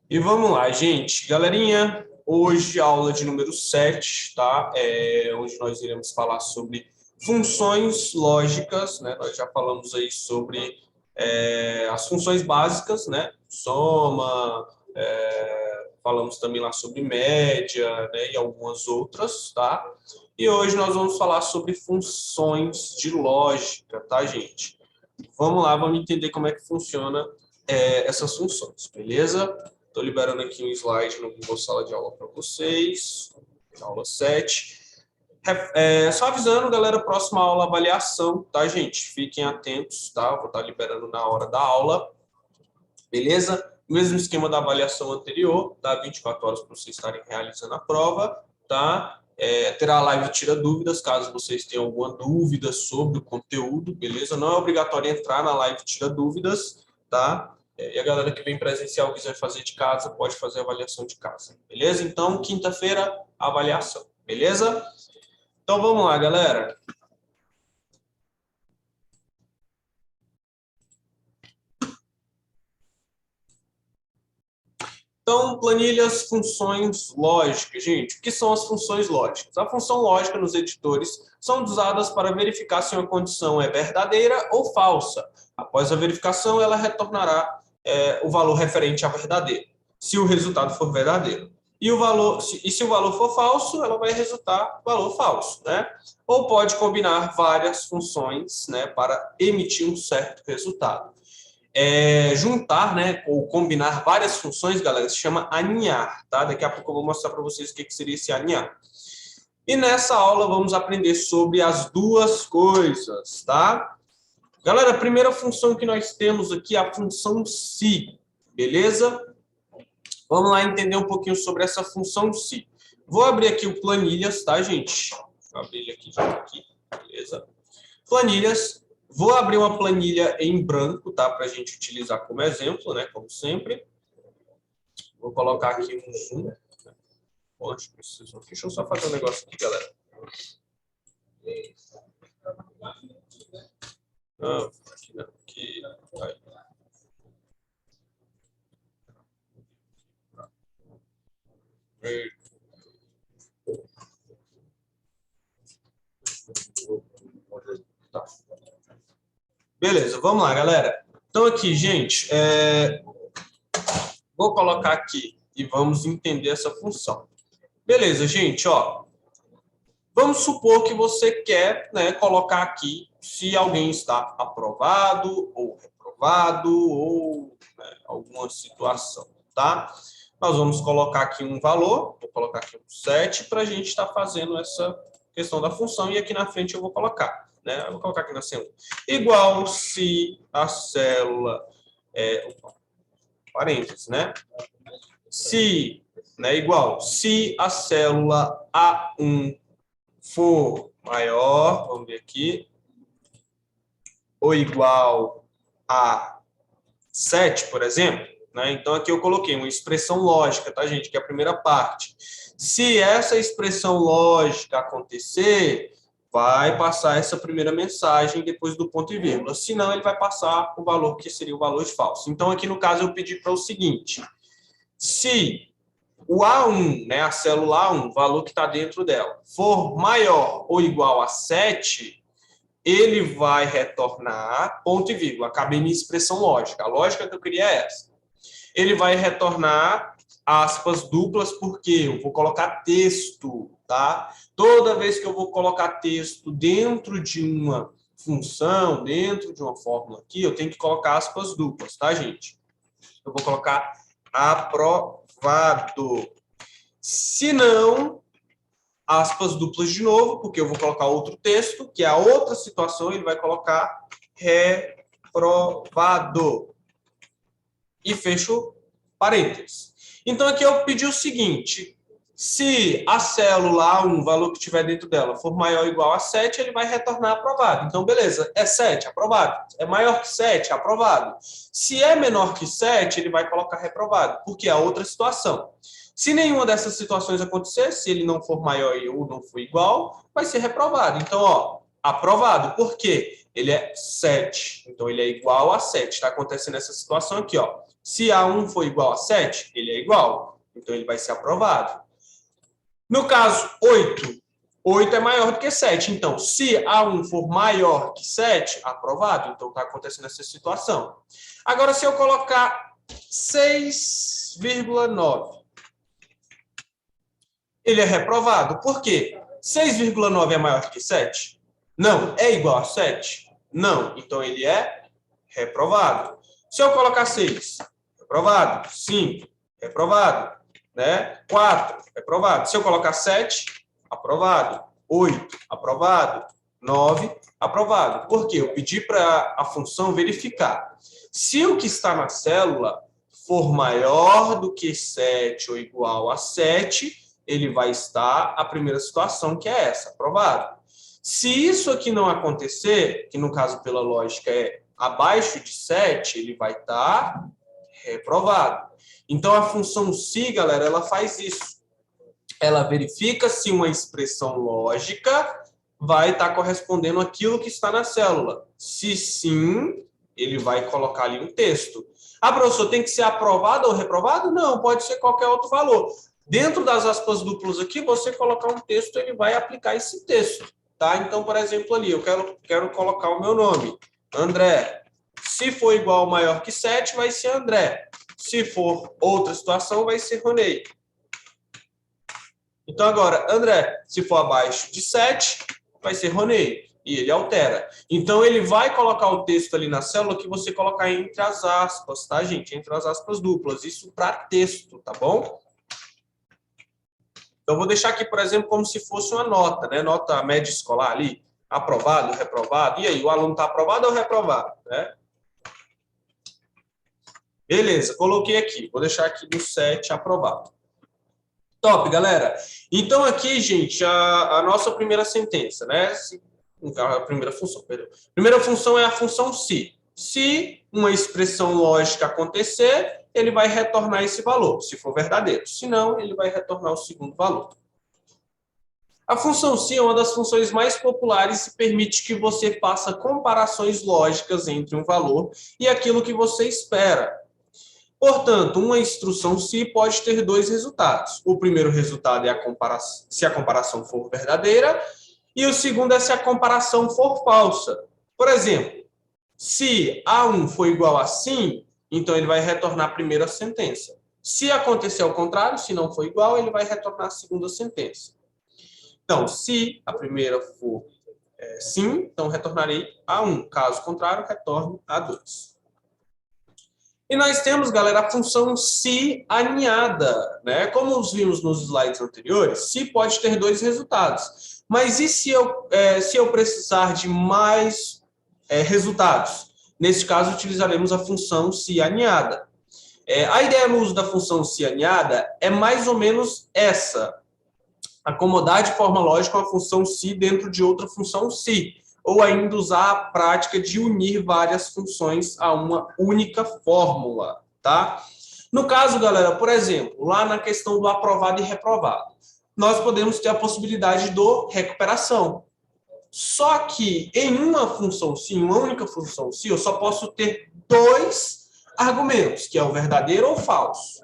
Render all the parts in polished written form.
E vamos lá, gente. Galerinha, hoje aula de número 7, tá? Hoje nós iremos falar sobre funções lógicas, né? Nós já falamos aí sobre as funções básicas, né? Soma, falamos também lá sobre média, né? E algumas outras, tá? E hoje nós vamos falar sobre funções de lógica, tá, gente? Vamos lá, vamos entender como é que funciona essas funções, beleza? Estou liberando aqui um slide no Google Sala de Aula para vocês, aula 7. Só avisando, galera, próxima aula avaliação, tá, gente? Fiquem atentos, tá? Vou estar liberando na hora da aula, beleza? Mesmo esquema da avaliação anterior, tá? 24 horas para vocês estarem realizando a prova, tá? Terá a live Tira Dúvidas, caso vocês tenham alguma dúvida sobre o conteúdo, beleza? Não é obrigatório entrar na live Tira Dúvidas, tá? E a galera que vem presencial quiser fazer de casa, pode fazer a avaliação de casa, beleza? Então, quinta-feira, avaliação, beleza? Então, vamos lá, galera. Então, planilhas, funções lógicas. Gente, o que são as funções lógicas? A função lógica nos editores são usadas para verificar se uma condição é verdadeira ou falsa. Após a verificação, ela retornará o valor referente a verdadeiro, se o resultado for verdadeiro. E se o valor for falso, ela vai resultar valor falso, né? Ou pode combinar várias funções, né, para emitir um certo resultado. Juntar, né, ou combinar várias funções, galera, se chama aninhar, tá? Daqui a pouco eu vou mostrar para vocês o que seria esse aninhar. E nessa aula vamos aprender sobre as duas coisas, tá? Galera, a primeira função que nós temos aqui é a função se, beleza? Vamos lá entender um pouquinho sobre essa função se. Vou abrir aqui o planilhas, tá, gente? Vou abrir ele aqui, já aqui, beleza? Planilhas. Vou abrir uma planilha em branco, tá? Para a gente utilizar como exemplo, né? Como sempre. Vou colocar aqui um zoom. Poxa, preciso. Deixa eu só fazer um negócio aqui, galera. Não, aqui não. Aqui. Aí. Tá. Beleza, vamos lá, galera. Então, aqui, gente, vou colocar aqui e vamos entender essa função. Beleza, gente, ó. Vamos supor que você quer, né, colocar aqui se alguém está aprovado ou reprovado ou, né, alguma situação, tá? Nós vamos colocar aqui um valor, vou colocar aqui um 7 para a gente estar fazendo essa questão da função e aqui na frente eu vou colocar, né? Eu vou colocar aqui na célula. Igual se a célula parênteses, né? Se, né, igual se a célula A1 for maior, vamos ver aqui, ou igual a 7, por exemplo, né? Então, aqui eu coloquei uma expressão lógica, tá, gente? Que é a primeira parte. Se essa expressão lógica acontecer, vai passar essa primeira mensagem depois do ponto e vírgula. Senão, ele vai passar o valor que seria o valor de falso. Então, aqui no caso, eu pedi para o seguinte. Se o A1, né, a célula A1, o valor que está dentro dela, for maior ou igual a 7, ele vai retornar ponto e vírgula. Acabei minha expressão lógica. A lógica que eu queria é essa. Ele vai retornar aspas duplas, porque eu vou colocar texto, tá? Toda vez que eu vou colocar texto dentro de uma função, dentro de uma fórmula aqui, eu tenho que colocar aspas duplas, tá, gente? Eu vou colocar aprovado. Se não, aspas duplas de novo, porque eu vou colocar outro texto, que é a outra situação, ele vai colocar reprovado. E fecho parênteses. Então, aqui eu pedi o seguinte, se a célula A1, o valor que tiver dentro dela, for maior ou igual a 7, ele vai retornar aprovado. Então, beleza, é 7, aprovado. É maior que 7, aprovado. Se é menor que 7, ele vai colocar reprovado, porque é a outra situação. Se nenhuma dessas situações acontecer, se ele não for maior ou não for igual, vai ser reprovado. Então, ó, aprovado. Por quê? Ele é 7. Então, ele é igual a 7. Está acontecendo essa situação aqui, ó. Se A1 for igual a 7, ele é igual. Então, ele vai ser aprovado. No caso, 8 é maior do que 7. Então, se A1 for maior que 7, aprovado. Então, está acontecendo essa situação. Agora, se eu colocar 6,9, ele é reprovado. Por quê? 6,9 é maior que 7? Não. É igual a 7? Não. Então, ele é reprovado. Se eu colocar 6, reprovado. 5, reprovado. Né? 4, reprovado. Se eu colocar 7, aprovado. 8, aprovado. 9, aprovado. Por quê? Eu pedi para a função verificar. Se o que está na célula for maior do que 7 ou igual a 7, ele vai estar a primeira situação, que é essa, aprovado. Se isso aqui não acontecer, que no caso pela lógica é abaixo de 7, ele vai estar reprovado. Então, a função se, galera, ela faz isso. Ela verifica se uma expressão lógica vai estar correspondendo àquilo que está na célula. Se sim, ele vai colocar ali um texto. Ah, professor, tem que ser aprovado ou reprovado? Não, pode ser qualquer outro valor. Dentro das aspas duplas aqui, você colocar um texto, ele vai aplicar esse texto. Tá? Então, por exemplo, ali, eu quero colocar o meu nome, André. Se for igual ou maior que 7, vai ser André. Se for outra situação, vai ser Ronei. Então, agora, André, se for abaixo de 7, vai ser Ronei. E ele altera. Então, ele vai colocar o texto ali na célula que você colocar entre as aspas, tá, gente? Entre as aspas duplas. Isso para texto, tá bom? Então, eu vou deixar aqui, por exemplo, como se fosse uma nota, né? Nota média escolar ali. Aprovado, reprovado. E aí, o aluno está aprovado ou reprovado, né? Beleza, coloquei aqui. Vou deixar aqui no 7 aprovado. Top, galera. Então, aqui, gente, a nossa primeira sentença, né? A primeira função, perdão. Primeira função é a função se. Se uma expressão lógica acontecer, ele vai retornar esse valor, se for verdadeiro. Se não, ele vai retornar o segundo valor. A função se é uma das funções mais populares e permite que você faça comparações lógicas entre um valor e aquilo que você espera. Portanto, uma instrução se pode ter dois resultados. O primeiro resultado é se a comparação for verdadeira, e o segundo é se a comparação for falsa. Por exemplo, se A1 for igual a sim, então ele vai retornar a primeira sentença. Se acontecer ao contrário, se não for igual, ele vai retornar a segunda sentença. Então, se a primeira for sim, então retornarei A1. Caso contrário, retorne A2. E nós temos, galera, a função se aninhada, né? Como vimos nos slides anteriores, se pode ter dois resultados. Mas e se eu precisar de mais resultados? Nesse caso, utilizaremos a função se aninhada. A ideia no uso da função se aninhada é mais ou menos essa. Acomodar de forma lógica uma função se dentro de outra função se. Ou ainda usar a prática de unir várias funções a uma única fórmula, tá? No caso, galera, por exemplo, lá na questão do aprovado e reprovado, nós podemos ter a possibilidade do recuperação. Só que em uma função se, uma única função se, eu só posso ter dois argumentos, que é o verdadeiro ou falso.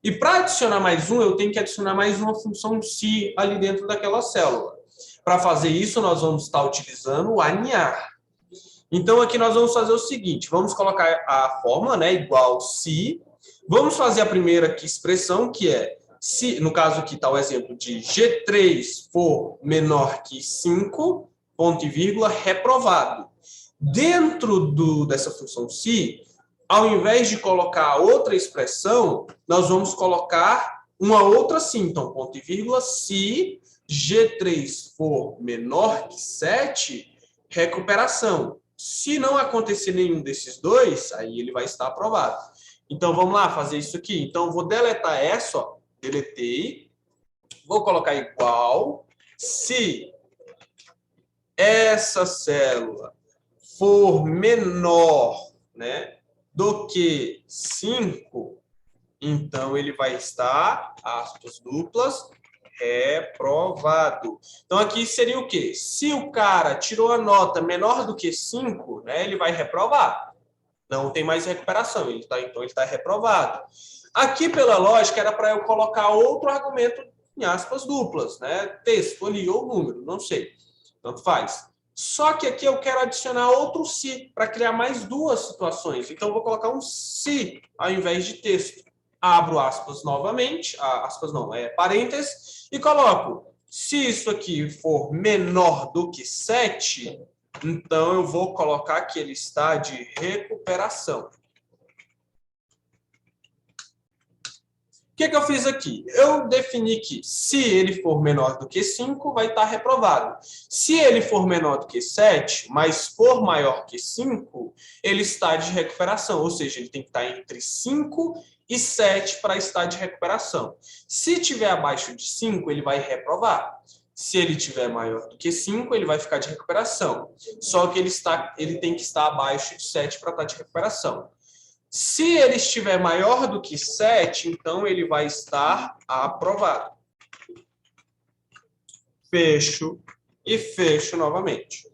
E para adicionar mais um, eu tenho que adicionar mais uma função se ali dentro daquela célula. Para fazer isso, nós vamos estar utilizando o aninhar. Então, aqui nós vamos fazer o seguinte, vamos colocar a fórmula, né, igual se. Vamos fazer a primeira expressão, que é, se, no caso aqui está o exemplo de G3 for menor que 5, ponto e vírgula, reprovado. Dentro dessa função se, ao invés de colocar outra expressão, nós vamos colocar uma outra sim. Então, ponto e vírgula, se G3 for menor que 7, recuperação. Se não acontecer nenhum desses dois, aí ele vai estar aprovado. Então, vamos lá fazer isso aqui. Então, vou deletar essa, ó. Deletei. Vou colocar igual. Se essa célula for menor, né, do que 5, então ele vai estar, aspas duplas, reprovado. Então, aqui seria o quê? Se o cara tirou a nota menor do que 5, né, ele vai reprovar. Não tem mais recuperação, então ele está reprovado. Aqui, pela lógica, era para eu colocar outro argumento em aspas duplas, né? Texto ali ou número, não sei. Tanto faz. Só que aqui eu quero adicionar outro se para criar mais duas situações. Então, eu vou colocar um se ao invés de texto. Abro aspas novamente, aspas não, parênteses, e coloco, se isso aqui for menor do que 7, então eu vou colocar que ele está de recuperação. O que eu fiz aqui? Eu defini que se ele for menor do que 5, vai estar reprovado. Se ele for menor do que 7, mas for maior que 5, ele está de recuperação. Ou seja, ele tem que estar entre 5 e 7 para estar de recuperação. Se tiver abaixo de 5, ele vai reprovar. Se ele tiver maior do que 5, ele vai ficar de recuperação. Só que ele tem que estar abaixo de 7 para estar de recuperação. Se ele estiver maior do que 7, então ele vai estar aprovado. Fecho e fecho novamente.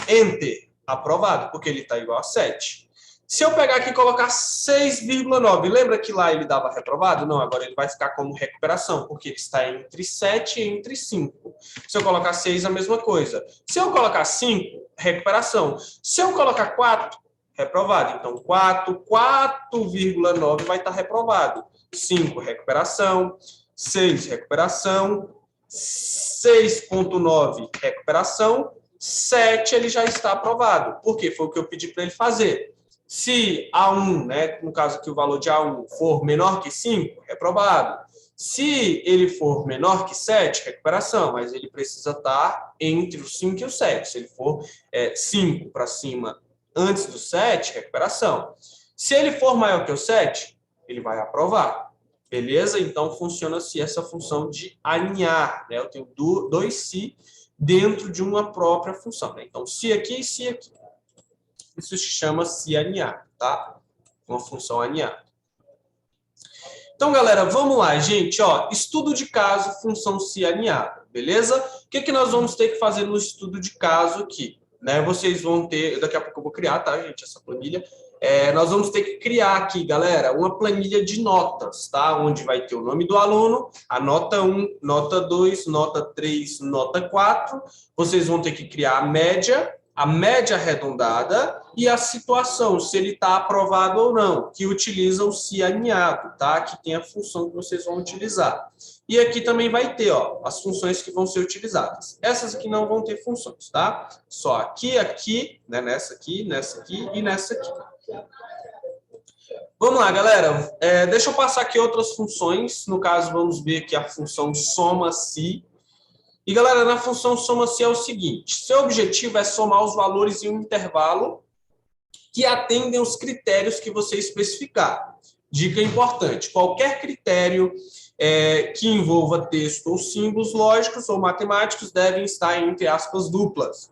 Enter, aprovado, porque ele está igual a 7. Se eu pegar aqui e colocar 6,9, lembra que lá ele dava reprovado? Não, agora ele vai ficar como recuperação, porque ele está entre 7 e entre 5. Se eu colocar 6, a mesma coisa. Se eu colocar 5, recuperação. Se eu colocar 4, reprovado. Então, 4,9 vai estar reprovado. 5, recuperação. 6, recuperação. 6,9, recuperação. 7, ele já está aprovado. Por quê? Foi o que eu pedi para ele fazer. Se A1, né, no caso aqui o valor de A1 for menor que 5, reprovado. Se ele for menor que 7, recuperação, mas ele precisa estar entre os 5 e os 7. Se ele for 5 para cima antes do 7, recuperação. Se ele for maior que o 7, ele vai aprovar. Beleza? Então, funciona-se essa função de alinhar. Né? Eu tenho dois se dentro de uma própria função. Né? Então, se aqui e se aqui. Isso se chama se alinhar, tá? Uma função alinhada. Então, galera, vamos lá, gente. Ó, estudo de caso, função se alinhada, beleza? O que nós vamos ter que fazer no estudo de caso aqui? Né? Vocês vão ter... Daqui a pouco eu vou criar, tá, gente, essa planilha. Nós vamos ter que criar aqui, galera, uma planilha de notas, tá? Onde vai ter o nome do aluno, a nota 1, nota 2, nota 3, nota 4. Vocês vão ter que criar a média arredondada e a situação, se ele está aprovado ou não, que utiliza o se alinhado, tá? Que tem a função que vocês vão utilizar. E aqui também vai ter, ó, as funções que vão ser utilizadas. Essas aqui não vão ter funções, tá? Só aqui, né? Nessa aqui e nessa aqui. Vamos lá, galera. Deixa eu passar aqui outras funções. No caso, vamos ver aqui a função soma-se. E, galera, na função soma-se é o seguinte. Seu objetivo é somar os valores em um intervalo que atendem os critérios que você especificar. Dica importante. Qualquer critério que envolva texto ou símbolos lógicos ou matemáticos devem estar entre aspas duplas.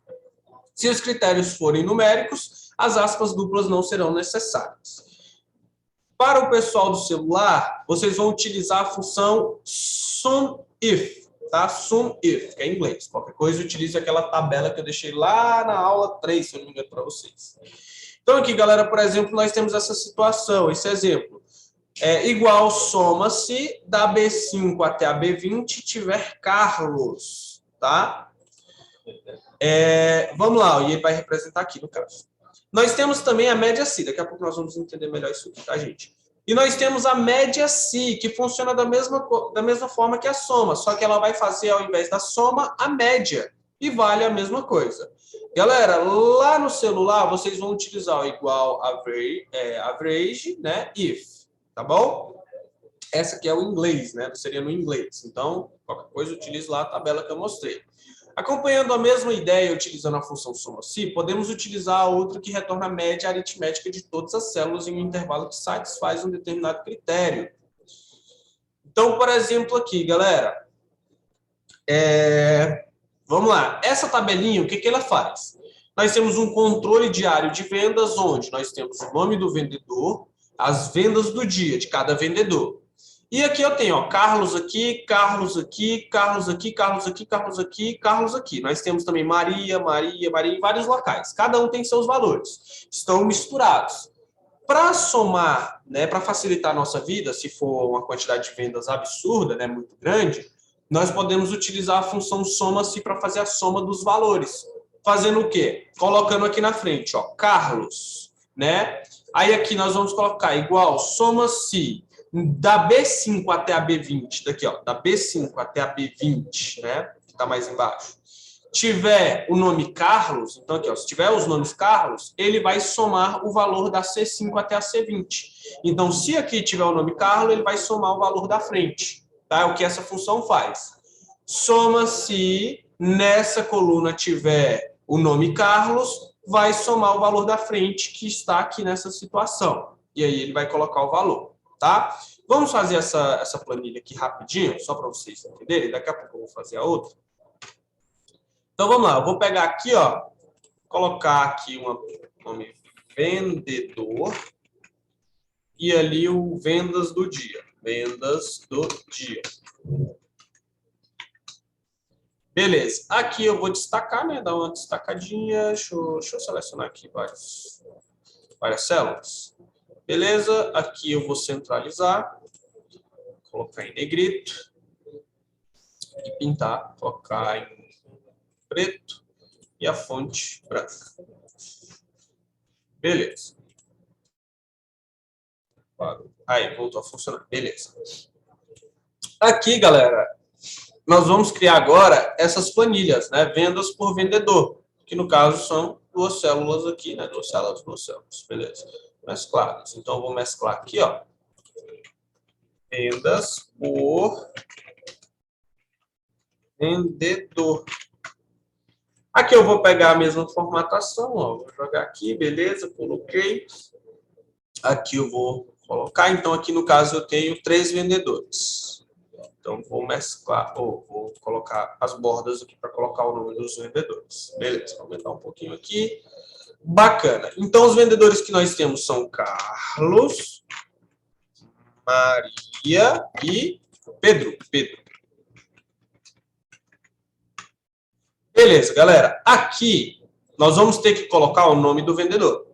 Se os critérios forem numéricos, as aspas duplas não serão necessárias. Para o pessoal do celular, vocês vão utilizar a função SUMIF, tá? SUMIF, que é em inglês. Qualquer coisa, utilize aquela tabela que eu deixei lá na aula 3, se eu não me engano, para vocês. Então, aqui, galera, por exemplo, nós temos essa situação, esse exemplo. Igual soma-se da B5 até a B20 tiver Carlos, tá? Vamos lá, e ele vai representar aqui no caso. Nós temos também a média si, daqui a pouco nós vamos entender melhor isso aqui, tá, gente? E nós temos a média si, que funciona da mesma forma que a soma, só que ela vai fazer, ao invés da soma, a média, e vale a mesma coisa. Galera, lá no celular, vocês vão utilizar o igual average, né, if, tá bom? Essa aqui é o inglês, né, seria no inglês. Então, qualquer coisa, utilize lá a tabela que eu mostrei. Acompanhando a mesma ideia, utilizando a função soma-se, podemos utilizar a outra que retorna a média aritmética de todas as células em um intervalo que satisfaz um determinado critério. Então, por exemplo, aqui, galera, vamos lá. Essa tabelinha, o que ela faz? Nós temos um controle diário de vendas, onde nós temos o nome do vendedor, as vendas do dia de cada vendedor. E aqui eu tenho, ó, Carlos aqui, Carlos aqui, Carlos aqui, Carlos aqui, Carlos aqui, Carlos aqui. Nós temos também Maria, Maria, Maria em vários locais. Cada um tem seus valores. Estão misturados. Para somar, né, para facilitar a nossa vida, se for uma quantidade de vendas absurda, né, muito grande, nós podemos utilizar a função soma-se para fazer a soma dos valores. Fazendo o quê? Colocando aqui na frente, ó, Carlos, né? Aí aqui nós vamos colocar igual soma-se da B5 até a B20, daqui, ó, da B5 até a B20, né? Que está mais embaixo. Tiver o nome Carlos, então aqui, ó, se tiver os nomes Carlos, ele vai somar o valor da C5 até a C20. Então, se aqui tiver o nome Carlos, ele vai somar o valor da frente. Tá? É o que essa função faz. Soma-se nessa coluna tiver o nome Carlos, vai somar o valor da frente que está aqui nessa situação. E aí ele vai colocar o valor, tá? Vamos fazer essa planilha aqui rapidinho, só para vocês entenderem. Daqui a pouco eu vou fazer a outra. Então, vamos lá. Eu vou pegar aqui, ó, colocar aqui o nome vendedor e ali o vendas do dia. Vendas do dia. Beleza. Aqui eu vou destacar, né? Dar uma destacadinha. Deixa eu selecionar aqui várias células. Beleza. Aqui eu vou centralizar. Colocar em negrito. E pintar. Colocar em preto. E a fonte branca. Beleza. Aí, voltou a funcionar. Beleza. Aqui, galera, nós vamos criar agora essas planilhas, né? Vendas por vendedor, que no caso são duas células aqui, né? Duas células. Beleza. Mescladas. Então, eu vou mesclar aqui, ó. Vendas por vendedor. Aqui eu vou pegar a mesma formatação, ó. Vou jogar aqui, beleza, coloquei. Aqui eu vou colocar, então aqui no caso eu tenho 3 vendedores. Então vou mesclar, ou vou colocar as bordas aqui para colocar o nome dos vendedores. Beleza, vou aumentar um pouquinho aqui. Bacana. Então os vendedores que nós temos são Carlos, Maria e Pedro. Beleza, galera. Aqui nós vamos ter que colocar o nome do vendedor.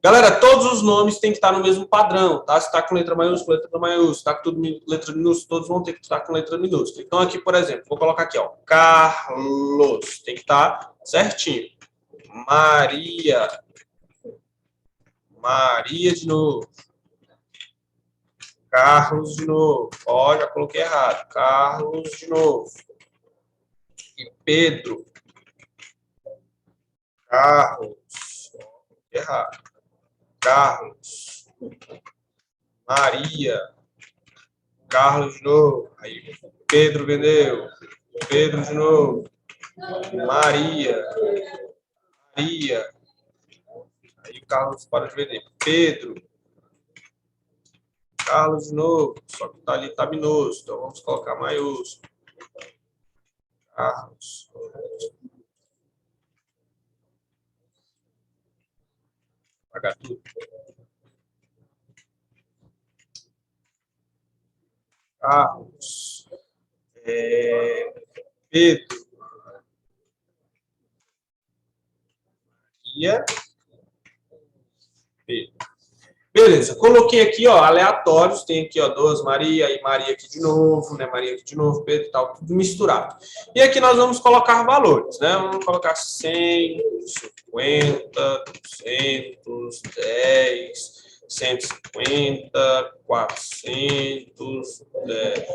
Galera, todos os nomes têm que estar no mesmo padrão, tá? Se está com letra maiúscula, se está com tudo letra minúscula, todos vão ter que estar com letra minúscula. Então, aqui, por exemplo, vou colocar aqui, ó, Carlos, tem que estar certinho. Maria de novo. Carlos de novo. Ó, já coloquei errado. Carlos de novo. E Pedro. Carlos. Errado. Carlos. Maria. Carlos de novo. Aí Pedro vendeu. Pedro de novo. Maria. Aí o Carlos para de vender. Pedro. Carlos de novo. Só que tá ali, tá minúsculo. Então vamos colocar maiúsculo. Carlos. Apagar tudo. Carlos. Pedro. Maria. Pedro. Beleza, coloquei aqui, ó, aleatórios, tem aqui, ó, 2, Maria, e Maria aqui de novo, né, Maria aqui de novo, Pedro e tal, tudo misturado. E aqui nós vamos colocar valores, né, vamos colocar 100, 50, 200, 10, 150, 400,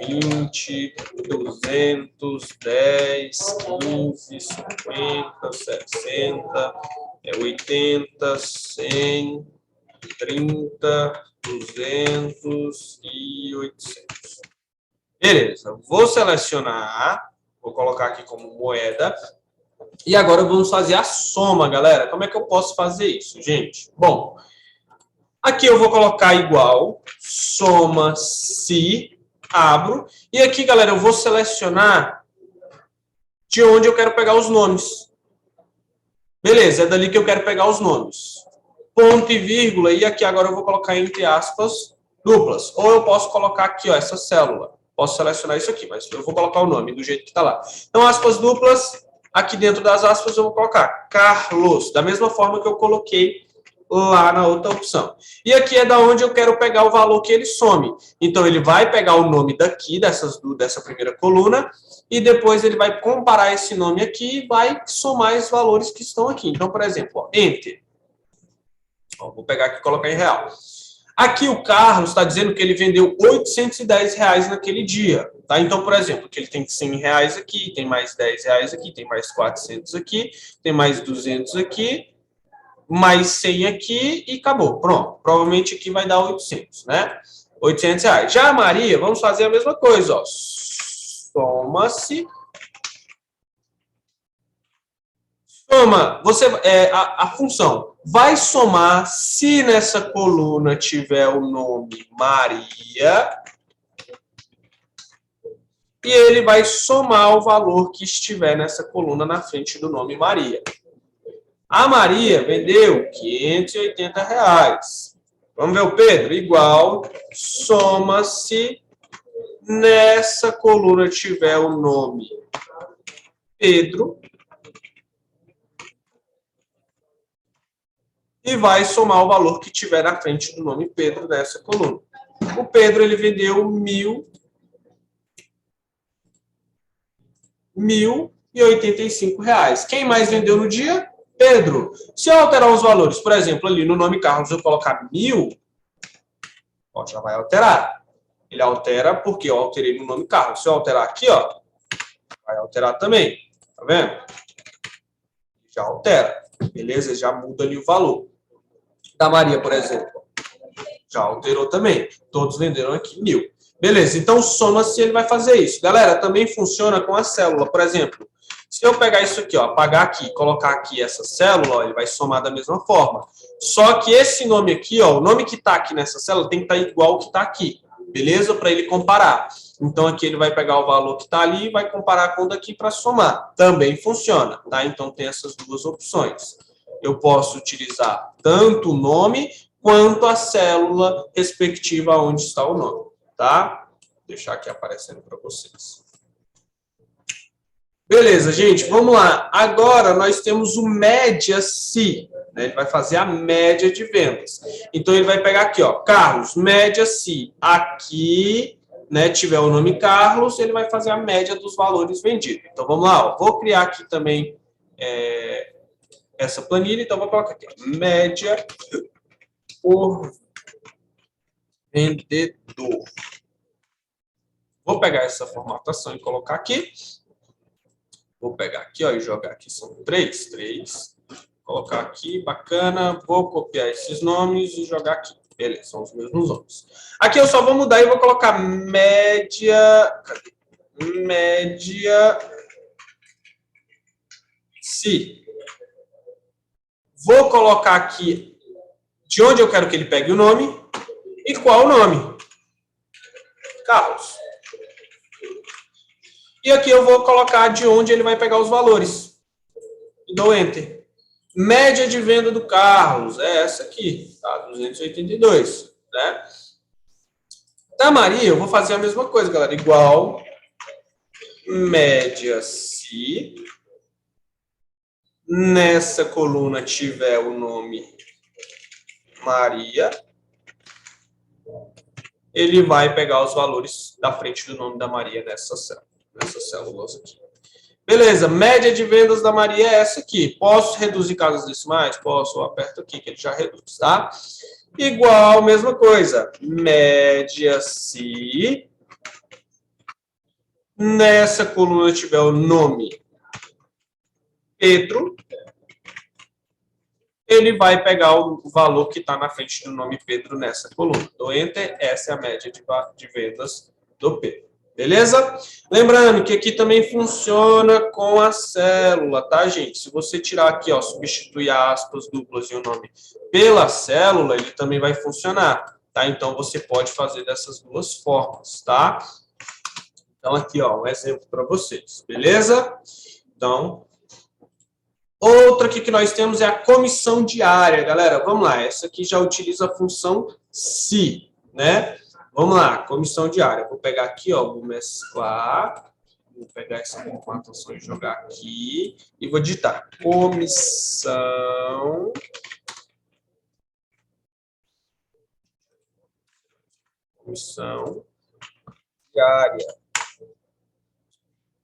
20, 200, 10, 15, 50, 60, 80, 100, 30, 200 e 800. Beleza, vou selecionar, vou colocar aqui como moeda. E agora vamos fazer a soma, galera. Como é que eu posso fazer isso, gente? Bom, aqui eu vou colocar igual, soma-se, abro. E aqui, galera, eu vou selecionar de onde eu quero pegar os nomes. Beleza, é dali que eu quero pegar os nomes. Ponto e vírgula, e aqui agora eu vou colocar entre aspas duplas. Ou eu posso colocar aqui, ó, essa célula. Posso selecionar isso aqui, mas eu vou colocar o nome do jeito que está lá. Então, aspas duplas, aqui dentro das aspas eu vou colocar Carlos, da mesma forma que eu coloquei lá na outra opção. E aqui é da onde eu quero pegar o valor que ele some. Então, ele vai pegar o nome daqui, dessa primeira coluna, e depois ele vai comparar esse nome aqui e vai somar os valores que estão aqui. Então, por exemplo, ó, Enter. Ó, vou pegar aqui e colocar em real. Aqui o Carlos está dizendo que ele vendeu R$ 810 naquele dia. Tá? Então, por exemplo, que ele tem R$ 100 aqui, tem mais R$ 10 aqui, tem mais 400 aqui, tem mais 200 aqui, mais 100 aqui e acabou. Pronto. Provavelmente aqui vai dar 800, né? R$ 800. Já a Maria, vamos fazer a mesma coisa, ó. Soma-se. Soma, a função vai somar se nessa coluna tiver o nome Maria e ele vai somar o valor que estiver nessa coluna na frente do nome Maria. A Maria vendeu R$ 580. Vamos ver o Pedro? Igual, soma-se nessa coluna tiver o nome Pedro e vai somar o valor que tiver na frente do nome Pedro nessa coluna. O Pedro ele vendeu R$ 1.085. Quem mais vendeu no dia? Pedro. Se eu alterar os valores, por exemplo, ali no nome Carlos, eu colocar 1.000, ó, já vai alterar. Ele altera porque eu alterei no nome Carlos. Se eu alterar aqui, ó, vai alterar também. Tá vendo? Já altera. Beleza? Já muda ali o valor. Da Maria, por exemplo, já alterou também. Todos venderam aqui 1.000. Beleza, então soma-se, ele vai fazer isso. Galera, também funciona com a célula. Por exemplo, se eu pegar isso aqui, ó, apagar aqui, colocar aqui essa célula, ó, ele vai somar da mesma forma. Só que esse nome aqui, ó, o nome que está aqui nessa célula tem que estar igual ao que está aqui. Beleza? Para ele comparar. Então, aqui ele vai pegar o valor que está ali e vai comparar com o daqui para somar. Também funciona, tá? Então, tem essas duas opções. Eu posso utilizar tanto o nome quanto a célula respectiva onde está o nome, tá? Vou deixar aqui aparecendo para vocês. Beleza, gente, vamos lá. Agora nós temos o média-se, né? Ele vai fazer a média de vendas. Então ele vai pegar aqui, ó, Carlos, média-se. Aqui, né, tiver o nome Carlos, ele vai fazer a média dos valores vendidos. Então vamos lá, ó. Vou criar aqui também essa planilha, então vou colocar aqui, média por vendedor. Vou pegar essa formatação e colocar aqui. Vou pegar aqui, ó, e jogar aqui, são 3. Colocar aqui, bacana. Vou copiar esses nomes e jogar aqui. Beleza, são os mesmos nomes. Aqui eu só vou mudar e vou colocar média... Cadê? Média... Se. Vou colocar aqui de onde eu quero que ele pegue o nome e qual o nome. Carlos. E aqui eu vou colocar de onde ele vai pegar os valores. E dou Enter. Média de venda do Carlos é essa aqui, tá? 282, né? Da Maria, eu vou fazer a mesma coisa, galera. Igual média se nessa coluna tiver o nome Maria, ele vai pegar os valores da frente do nome da Maria nessas células aqui. Beleza, média de vendas da Maria é essa aqui. Posso reduzir casas decimais? Posso, eu aperto aqui que ele já reduz, tá? Igual, mesma coisa. Média se nessa coluna tiver o nome Pedro, ele vai pegar o valor que está na frente do nome Pedro nessa coluna. Do Enter, essa é a média de vendas do Pedro. Beleza? Lembrando que aqui também funciona com a célula, tá, gente? Se você tirar aqui, ó, substituir aspas duplas e o nome pela célula, ele também vai funcionar, tá? Então, você pode fazer dessas duas formas, tá? Então, aqui, ó, um exemplo para vocês, beleza? Então, outra aqui que nós temos é a comissão diária, galera. Vamos lá, essa aqui já utiliza a função se, né? Vamos lá, comissão diária. Vou pegar aqui, ó, vou mesclar. Vou pegar essa formatação e jogar aqui. E vou digitar comissão Comissão diária.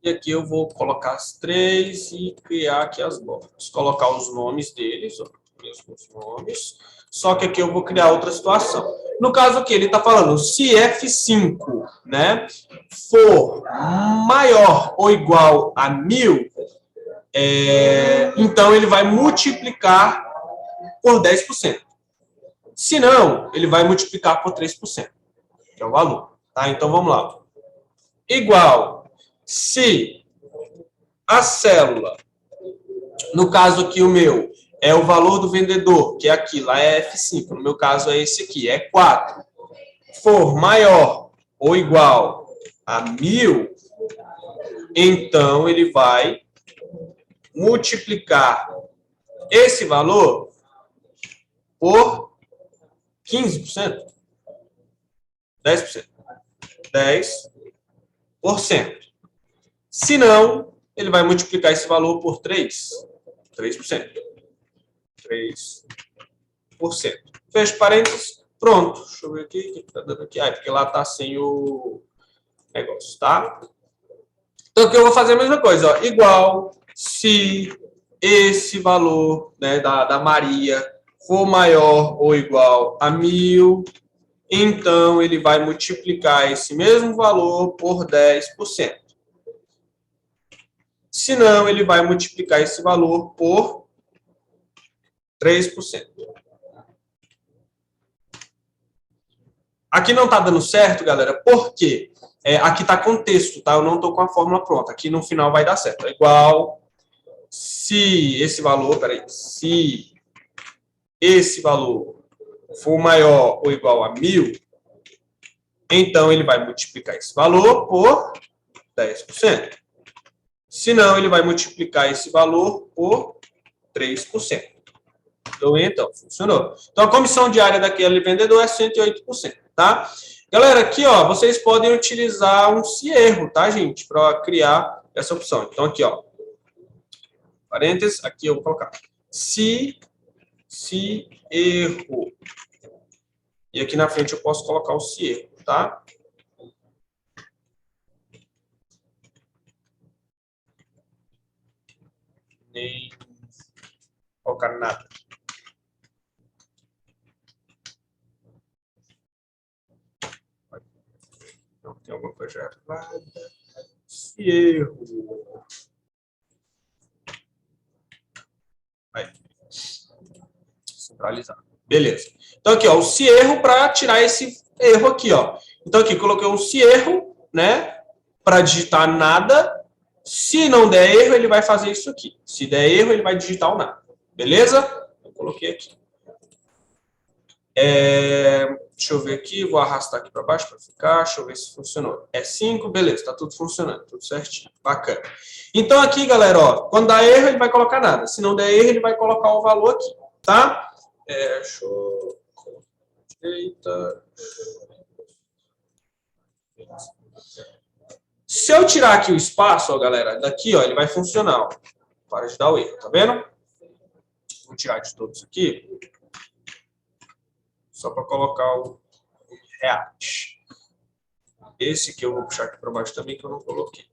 E aqui eu vou colocar as 3 e criar aqui as bordas. Colocar os nomes deles, ó, mesmos nomes. Só que aqui eu vou criar outra situação. No caso aqui, ele está falando, se F5, né, for maior ou igual a 1000, então ele vai multiplicar por 10%. Se não, ele vai multiplicar por 3%, que é o valor. Tá? Então, vamos lá. Igual, se a célula, no caso aqui o meu, é o valor do vendedor, que é aqui, lá é F5, no meu caso é esse aqui, é 4, for maior ou igual a 1000, então ele vai multiplicar esse valor por 15%, 10%, 10%. Se não, ele vai multiplicar esse valor por 3%. 3%. Fecha parênteses, pronto. Deixa eu ver aqui o que está dando aqui. Ah, porque lá está sem o negócio, tá? Então aqui eu vou fazer a mesma coisa, ó. Igual se esse valor, né, da Maria for maior ou igual a 1000, então ele vai multiplicar esse mesmo valor por 10%. Se não, ele vai multiplicar esse valor por 3%. Aqui não está dando certo, galera, porque aqui está com texto, tá? Eu não estou com a fórmula pronta. Aqui no final vai dar certo. É igual se esse valor, se esse valor for maior ou igual a 1000, então ele vai multiplicar esse valor por 10%. Se não, ele vai multiplicar esse valor por 3%. Então, funcionou. Então, a comissão diária daquele vendedor é 108%, tá? Galera, aqui, ó, vocês podem utilizar um se erro, tá, gente? Para criar essa opção. Então, aqui, ó. Parênteses, aqui eu vou colocar. Se erro. E aqui na frente eu posso colocar o se erro, tá? Nem colocar nada. Não tem alguma coisa errada. Se erro. Aí. Centralizado. Beleza. Então, aqui, ó, o se erro para tirar esse erro aqui, ó. Então, aqui, coloquei um se erro, né? Para digitar nada. Se não der erro, ele vai fazer isso aqui. Se der erro, ele vai digitar o nada. Beleza? Eu coloquei aqui. Deixa eu ver aqui, vou arrastar aqui para baixo para ficar. Deixa eu ver se funcionou. É 5, beleza, tá tudo funcionando, tudo certinho. Bacana. Então, aqui, galera, ó, quando dá erro, ele vai colocar nada. Se não der erro, ele vai colocar o valor aqui, tá? Deixa eu... Eita. Se eu tirar aqui o espaço, ó, galera, daqui, ó, ele vai funcionar, ó. Para de dar o erro, tá vendo? Vou tirar de todos aqui. Só para colocar o React. Esse que eu vou puxar aqui para baixo também, que eu não coloquei.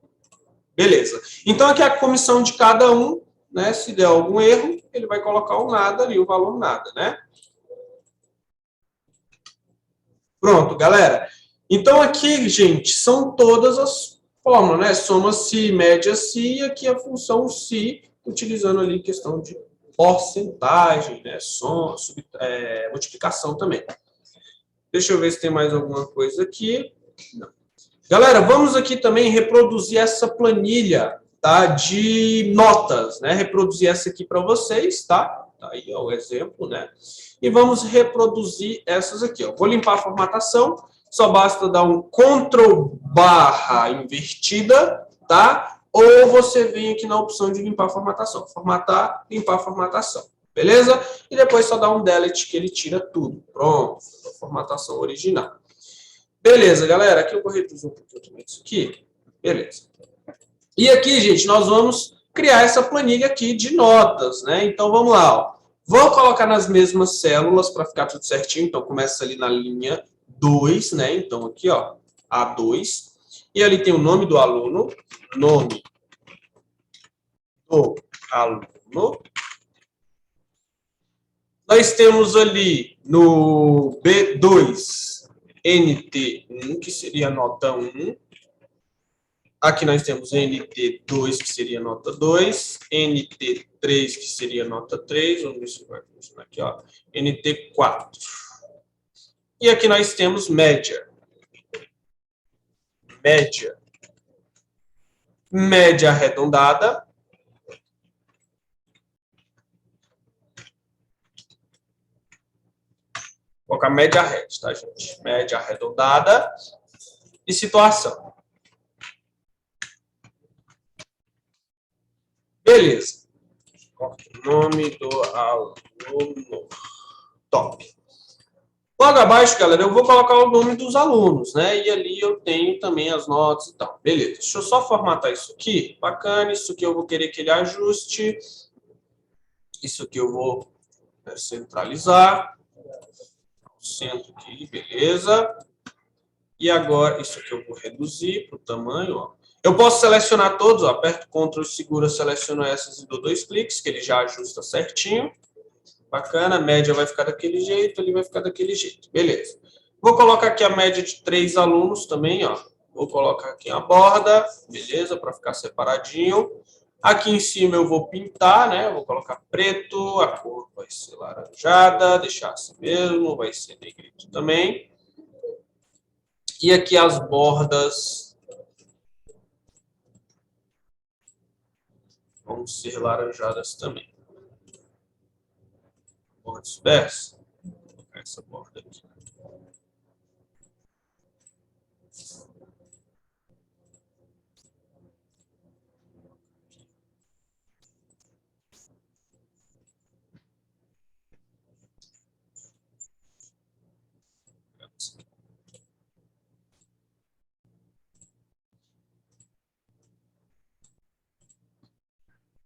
Beleza. Então, aqui é a comissão de cada um, né? Se der algum erro, ele vai colocar o nada ali, o valor nada, né? Pronto, galera. Então, aqui, gente, são todas as fórmulas, né? Soma-se, média-se, e aqui a função se, utilizando ali questão de porcentagem, né? Multiplicação também. Deixa eu ver se tem mais alguma coisa aqui. Não. Galera, vamos aqui também reproduzir essa planilha, tá? De notas, né? Reproduzir essa aqui para vocês, tá? Tá aí ó, o exemplo, né? E vamos reproduzir essas aqui, ó. Vou limpar a formatação. Só basta dar um Ctrl barra invertida, tá? Ou você vem aqui na opção de limpar a formatação. Formatar, limpar a formatação. Beleza? E depois só dá um delete que ele tira tudo. Pronto. A formatação original. Beleza, galera. Aqui eu vou reduzir um pouquinho também isso aqui. Beleza. E aqui, gente, nós vamos criar essa planilha aqui de notas, né? Então, vamos lá, ó. Vou colocar nas mesmas células para ficar tudo certinho. Então, começa ali na linha 2, né? Então, aqui, ó, A2. E ali tem o nome do aluno, nome do aluno. Nós temos ali no B2, NT1, que seria a nota 1. Aqui nós temos NT2, que seria a nota 2. NT3, que seria a nota 3. Vamos ver se vai funcionar aqui, ó. NT4. E aqui nós temos média. Média. Média arredondada. Vou colocar média reta, tá, gente? Média arredondada e situação. Beleza. Nome do aluno. Top. Logo abaixo, galera, eu vou colocar o nome dos alunos, né? E ali eu tenho também as notas e tal. Beleza. Deixa eu só formatar isso aqui. Bacana. Isso aqui eu vou querer que ele ajuste. Isso aqui eu vou centralizar. Centro aqui, beleza. E agora, isso aqui eu vou reduzir para o tamanho, ó. Eu posso selecionar todos, ó. Aperto Ctrl e segura, seleciono essas e dou 2 cliques, que ele já ajusta certinho. Bacana, a média vai ficar daquele jeito, ele vai ficar daquele jeito. Beleza. Vou colocar aqui a média de 3 alunos também, ó. Vou colocar aqui a borda, beleza, para ficar separadinho. Aqui em cima eu vou pintar, né? Eu vou colocar preto, a cor vai ser laranjada, deixar assim mesmo, vai ser negrito também. E aqui as bordas vão ser laranjadas também. Borda dispersa. Vou colocar essa borda aqui.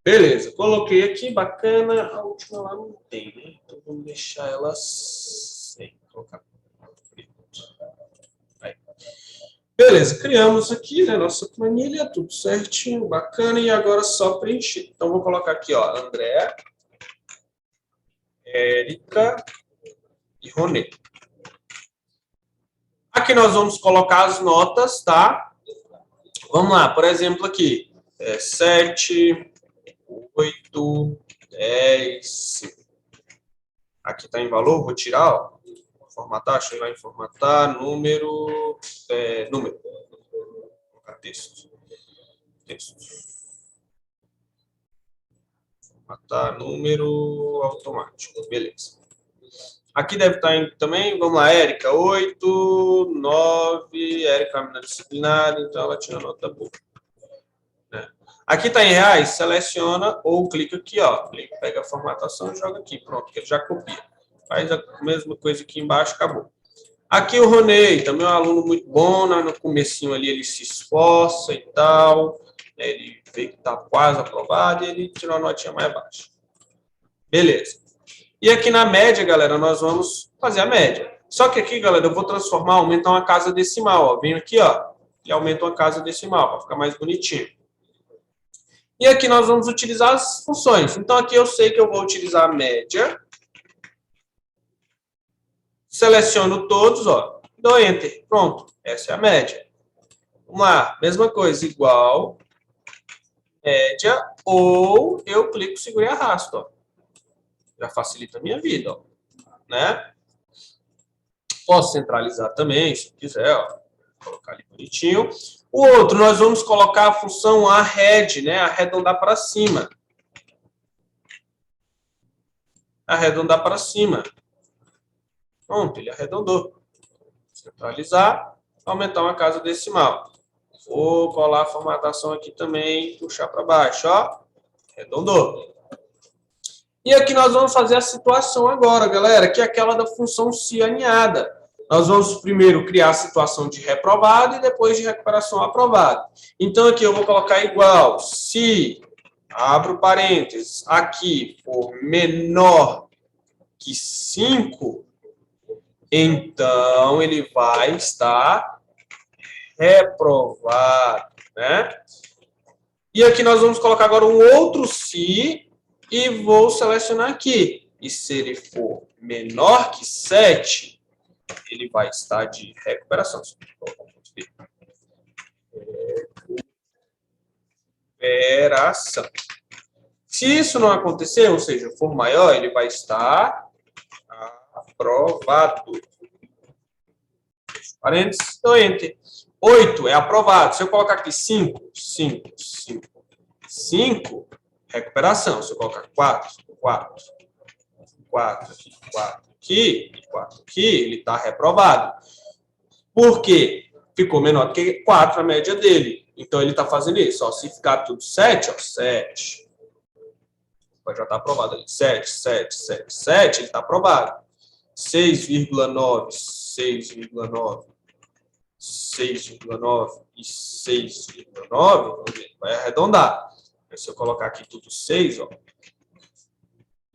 Beleza, coloquei aqui, bacana. A última lá não tem, né? Então vamos deixar ela sem colocar. Aí. Beleza, criamos aqui, né, nossa planilha, tudo certinho, bacana. E agora só preencher. Então vou colocar aqui, ó, André, Érica e Ronê. Aqui nós vamos colocar as notas, tá? Vamos lá, por exemplo, aqui, 7, 8, 10. Aqui está em valor, vou tirar, ó. Formatar, deixa eu ir lá em formatar, número. Número. Vou colocar texto. Texto. Formatar, número automático. Beleza. Aqui deve estar em, também, vamos lá, Érica, 8, 9, Érica, menina disciplinada, então ela tinha nota boa. Aqui está em reais, seleciona ou clica aqui, ó. Pega a formatação e joga aqui. Pronto, que ele já copia. Faz a mesma coisa aqui embaixo, acabou. Aqui o Ronei, também é um aluno muito bom, né? No comecinho ali ele se esforça e tal. Ele vê que está quase aprovado e ele tirou a notinha mais baixa. Beleza. E aqui na média, galera, nós vamos fazer a média. Só que aqui, galera, eu vou transformar, aumentar uma casa decimal, ó. Venho aqui, ó, e aumento uma casa decimal, para ficar mais bonitinho. E aqui nós vamos utilizar as funções. Então, aqui eu sei que eu vou utilizar a média. Seleciono todos, ó. Dou Enter. Pronto. Essa é a média. Vamos lá. Mesma coisa. Igual. Média. Ou eu clico, seguro e arrasto, ó. Já facilita a minha vida, ó. Né? Posso centralizar também, se quiser, ó. Vou colocar ali bonitinho. O outro, nós vamos colocar a função arred, né? Arredondar para cima. Arredondar para cima. Pronto, ele arredondou. Centralizar, aumentar uma casa decimal. Vou colar a formatação aqui também, puxar para baixo, ó. Arredondou. E aqui nós vamos fazer a situação agora, galera, que é aquela da função se aninhada. Nós vamos primeiro criar a situação de reprovado e depois de recuperação aprovado. Então, aqui eu vou colocar igual, se, abro parênteses, aqui for menor que 5, então ele vai estar reprovado, né? E aqui nós vamos colocar agora um outro se e vou selecionar aqui. E se ele for menor que 7, ele vai estar de recuperação. Recuperação. Se isso não acontecer, ou seja, for maior, ele vai estar aprovado. Parênteses, então enter. 8 é aprovado. Se eu colocar aqui 5, 5, 5, 5, recuperação. Se eu colocar 4, 4, 4 aqui, 4 aqui e 4 aqui, ele está reprovado. Por quê? Ficou menor do que 4 a média dele. Então ele está fazendo isso. Ó, se ficar tudo 7, ó, 7. Já está aprovado ali. 7, 7, 7, 7, ele está aprovado. 6,9, 6,9, 6,9 e 6,9, vai arredondar. Se eu colocar aqui tudo 6, ó,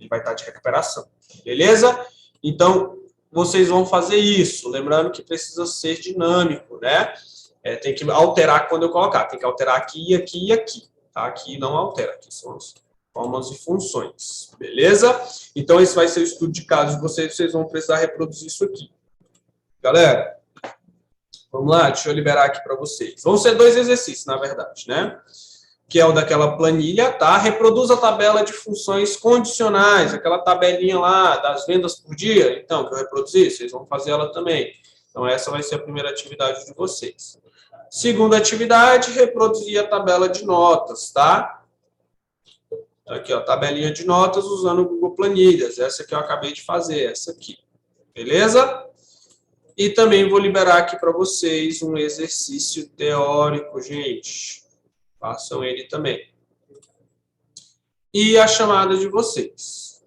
ele vai estar de recuperação. Beleza? Então, vocês vão fazer isso. Lembrando que precisa ser dinâmico, né? Tem que alterar quando eu colocar. Tem que alterar aqui, aqui e aqui. Tá? Aqui não altera. Aqui são as formas e funções. Beleza? Então, esse vai ser o estudo de caso de vocês. Vocês vão precisar reproduzir isso aqui. Galera, vamos lá, deixa eu liberar aqui para vocês. Vão ser 2 exercícios, na verdade, né? Que é o daquela planilha, tá? Reproduz a tabela de funções condicionais, aquela tabelinha lá das vendas por dia. Então, que eu reproduzi, vocês vão fazer ela também. Então, essa vai ser a primeira atividade de vocês. Segunda atividade, reproduzir a tabela de notas, tá? Aqui, ó, tabelinha de notas usando o Google Planilhas. Essa que eu acabei de fazer, essa aqui. Beleza? E também vou liberar aqui para vocês um exercício teórico, gente. Façam ele também. E a chamada de vocês.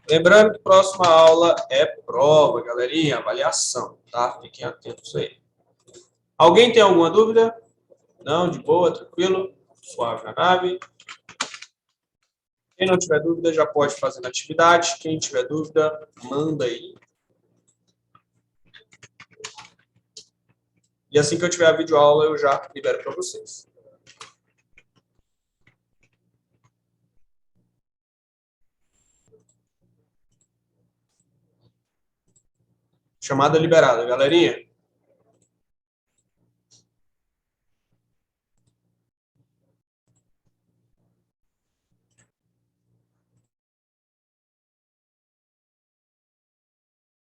Lembrando que a próxima aula é prova, galerinha, avaliação, tá? Fiquem atentos aí. Alguém tem alguma dúvida? Não? De boa, tranquilo? Suave na nave? Quem não tiver dúvida já pode fazer na atividade. Quem tiver dúvida, manda aí. E assim que eu tiver a videoaula, eu já libero para vocês. Chamada liberada, galerinha.